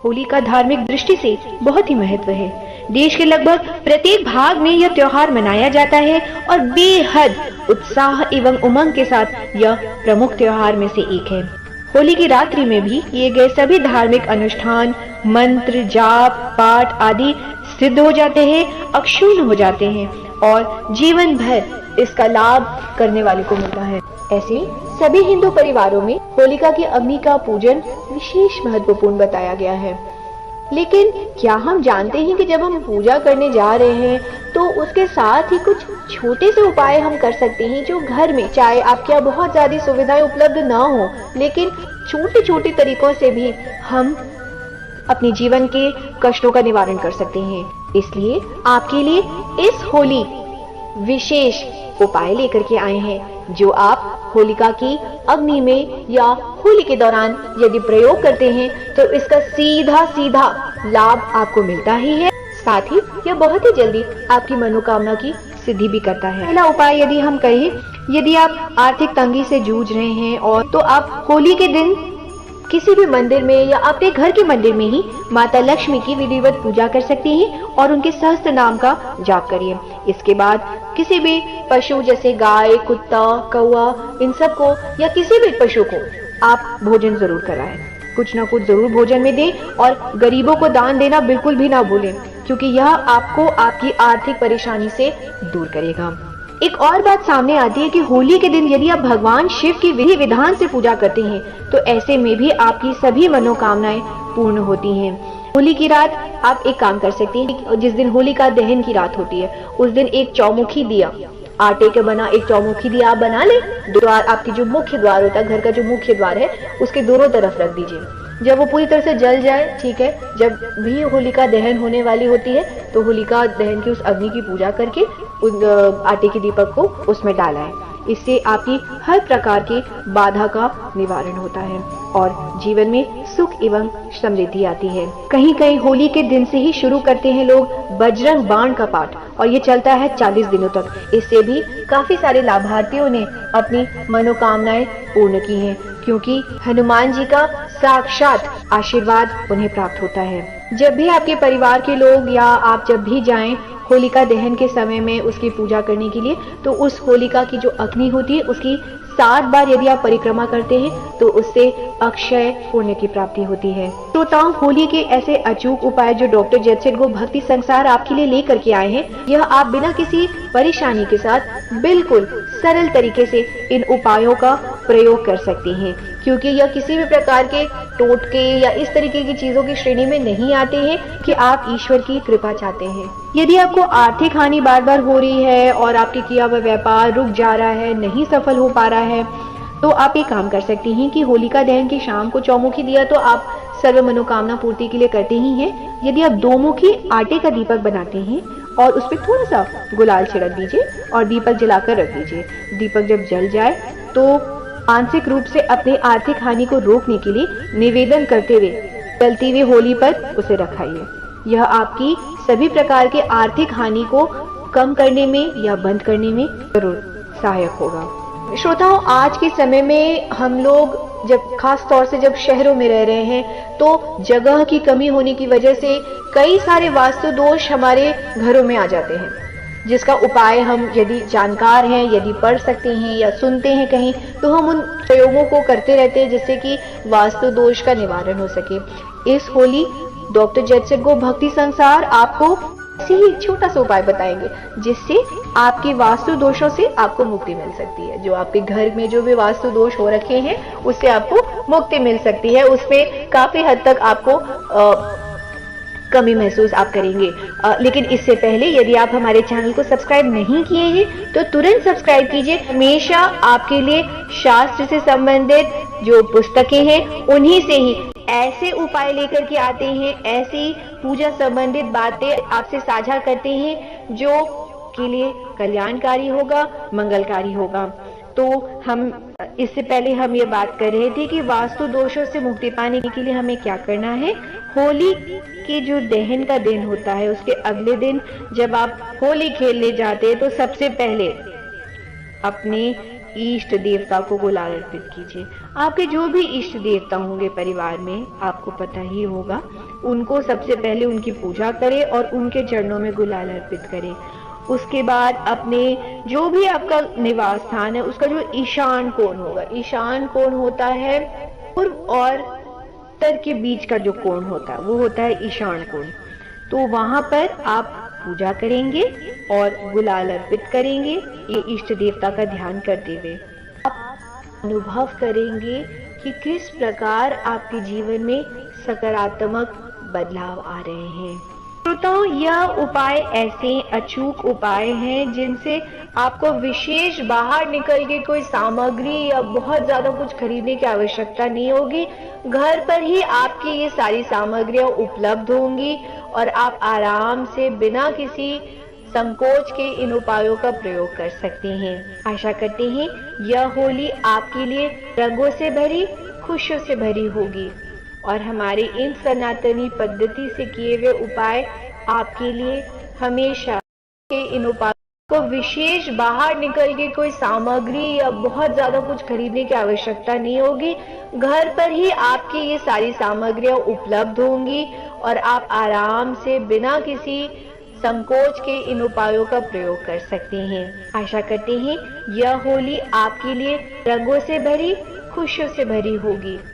होली का धार्मिक दृष्टि से बहुत ही महत्व है। देश के लगभग प्रत्येक भाग में यह त्योहार मनाया जाता है और बेहद उत्साह एवं उमंग के साथ यह प्रमुख त्योहार में से एक है। होली की रात्रि में भी किए गए सभी धार्मिक अनुष्ठान, मंत्र, जाप, पाठ आदि सिद्ध हो जाते हैं, अक्षुण्ण हो जाते हैं और जीवन भर इसका लाभ करने वाले को मिलता है। ऐसे सभी हिंदू परिवारों में होलिका की अग्नि का पूजन विशेष महत्वपूर्ण बताया गया है। लेकिन क्या हम जानते हैं कि जब हम पूजा करने जा रहे हैं तो उसके साथ ही कुछ छोटे से उपाय हम कर सकते हैं जो घर में, चाहे आपके यहाँ बहुत ज्यादा सुविधाएं उपलब्ध ना हो, लेकिन छोटे छोटे तरीकों से भी हम अपने जीवन के कष्टों का निवारण कर सकते हैं। इसलिए आपके लिए इस होली विशेष उपाय लेकर के आए हैं जो आप होलिका की अग्नि में या होली के दौरान यदि प्रयोग करते हैं तो इसका सीधा सीधा लाभ आपको मिलता ही है, साथ ही यह बहुत ही जल्दी आपकी मनोकामना की सिद्धि भी करता है। पहला उपाय यदि हम कहें, यदि आप आर्थिक तंगी से जूझ रहे हैं और तो आप होली के दिन किसी भी मंदिर में या अपने घर के मंदिर में ही माता लक्ष्मी की विधिवत पूजा कर सकते हैं और उनके सहस्त्र नाम का जाप करिए। इसके बाद किसी भी पशु जैसे गाय, कुत्ता, कौवा, इन सब को या किसी भी पशु को आप भोजन जरूर कराएं। कुछ ना कुछ जरूर भोजन में दें और गरीबों को दान देना बिल्कुल भी ना भूलें, क्योंकि यह आपको आपकी आर्थिक परेशानी से दूर करेगा। एक और बात सामने आती है कि होली के दिन यदि आप भगवान शिव की विधि विधान से पूजा करते हैं तो ऐसे में भी आपकी सभी मनोकामनाएं पूर्ण होती हैं। होली की रात आप एक काम कर सकते हैं, जिस दिन होलिका दहन की रात होती है उस दिन एक चौमुखी दिया, आटे के बना एक चौमुखी दिया आप बना ले। द्वार, आपकी जो मुख्य द्वार होता है, घर का जो मुख्य द्वार है, उसके दोनों तरफ रख दीजिए। जब वो पूरी तरह से जल जाए, ठीक है, जब भी होलिका दहन होने वाली होती है तो होलिका दहन की उस अग्नि की पूजा करके उस आटे के दीपक को उसमें डाला है। इससे आपकी हर प्रकार की बाधा का निवारण होता है और जीवन में सुख एवं समृद्धि आती है। कहीं कहीं होली के दिन से ही शुरू करते हैं लोग बजरंग बाण का पाठ और ये चलता है 40 दिनों तक। इससे भी काफी सारे लाभार्थियों ने अपनी मनोकामनाएं पूर्ण की हैं, क्योंकि हनुमान जी का साक्षात आशीर्वाद उन्हें प्राप्त होता है। जब भी आपके परिवार के लोग या आप जब भी जाएं होलिका दहन के समय में उसकी पूजा करने के लिए, तो उस होलिका की जो अग्नि होती है उसकी 7 बार यदि आप परिक्रमा करते हैं तो उससे अक्षय पुण्य की प्राप्ति होती है। श्रोताओं, होली के ऐसे अचूक उपाय जो डॉक्टर जेडसेट गो भक्ति संसार आपके लिए लेकर के आए हैं, यह आप बिना किसी परेशानी के साथ बिल्कुल सरल तरीके से इन उपायों का प्रयोग कर सकते हैं, क्योंकि यह किसी भी प्रकार के टोटके या इस तरीके की चीजों की श्रेणी में नहीं आते हैं कि आप ईश्वर की कृपा चाहते हैं। यदि आपको आर्थिक हानि बार बार हो रही है और आपके किया हुआ व्यापार रुक जा रहा है, नहीं सफल हो पा रहा है, तो आप एक काम कर सकती हैं कि होलिका दहन की शाम को चौमुखी दिया तो आप सर्व मनोकामना पूर्ति के लिए करते ही हैं। यदि आप 2 मुखी आटे का दीपक बनाते हैं और उस पर थोड़ा सा गुलाल छिड़क दीजिए और दीपक जलाकर रख दीजिए। दीपक जब जल जाए तो आंशिक रूप से अपनी आर्थिक हानि को रोकने के लिए निवेदन करते हुए चलती हुई होली पर उसे रखाइए। यह आपकी सभी प्रकार के आर्थिक हानि को कम करने में या बंद करने में जरूर सहायक होगा। श्रोताओं, आज के समय में हम लोग जब खास तौर से जब शहरों में रह रहे हैं तो जगह की कमी होने की वजह से कई सारे वास्तु दोष हमारे घरों में आ जाते हैं, जिसका उपाय हम यदि जानकार हैं, यदि पढ़ सकते हैं या सुनते हैं कहीं, तो हम उन प्रयोगों को करते रहते हैं जिससे कि वास्तु दोष का निवारण हो सके। इस होली डॉक्टर जेडसेट गो भक्ति संसार आपको ऐसे ही छोटा सा उपाय बताएंगे जिससे आपके वास्तु दोषों से आपको मुक्ति मिल सकती है। जो आपके घर में जो भी वास्तु दोष हो रखे हैं उससे आपको मुक्ति मिल सकती है, उसमें काफी हद तक आपको कमी महसूस आप करेंगे। लेकिन इससे पहले यदि आप हमारे चैनल को सब्सक्राइब नहीं किए हैं तो तुरंत सब्सक्राइब कीजिए। हमेशा आपके लिए शास्त्र से संबंधित जो पुस्तकें हैं उन्हीं से ही ऐसे उपाय लेकर के आते हैं, ऐसी पूजा संबंधित बातें आपसे साझा करते हैं जो के लिए कल्याणकारी होगा, मंगलकारी होगा। तो हम इससे पहले हम ये बात कर रहे थे कि वास्तु दोषों से मुक्ति पाने के लिए हमें क्या करना है। होली के जो दहन का दिन होता है उसके अगले दिन जब आप होली खेलने जाते हैं तो सबसे पहले अपने इष्ट देवता को गुलाल अर्पित कीजिए। आपके जो भी इष्ट देवता होंगे परिवार में, आपको पता ही होगा, उनको सबसे पहले उनकी पूजा करें और उनके चरणों में गुलाल अर्पित करें। उसके बाद अपने जो भी आपका निवास स्थान है उसका जो ईशान कोण होगा, ईशान कोण होता है पूर्व और उत्तर के बीच का जो कोण होता है वो होता है ईशान कोण। तो वहां पर आप पूजा करेंगे और गुलाल अर्पित करेंगे, ये इष्ट देवता का ध्यान करते हुए। आप अनुभव करेंगे कि किस प्रकार आपके जीवन में सकारात्मक बदलाव आ रहे हैं। श्रोताओं, यह उपाय ऐसे अचूक उपाय हैं जिनसे आपको विशेष बाहर निकल के कोई सामग्री या बहुत ज्यादा कुछ खरीदने की आवश्यकता नहीं होगी। घर पर ही आपकी ये सारी सामग्रियां उपलब्ध होंगी और आप आराम से बिना किसी संकोच के इन उपायों का प्रयोग कर सकते हैं। आशा करते हैं यह होली आपके लिए रंगों से भरी, खुशियों से भरी होगी और हमारे इन सनातनी पद्धति से किए हुए उपाय आपके लिए हमेशा के इन उपायों को विशेष बाहर निकल के कोई सामग्री या बहुत ज्यादा कुछ खरीदने की आवश्यकता नहीं होगी। घर पर ही आपकी ये सारी सामग्रियां उपलब्ध होंगी और आप आराम से बिना किसी संकोच के इन उपायों का प्रयोग कर सकते हैं। आशा करते हैं यह होली आपके लिए रंगों से भरी, खुशियों से भरी होगी।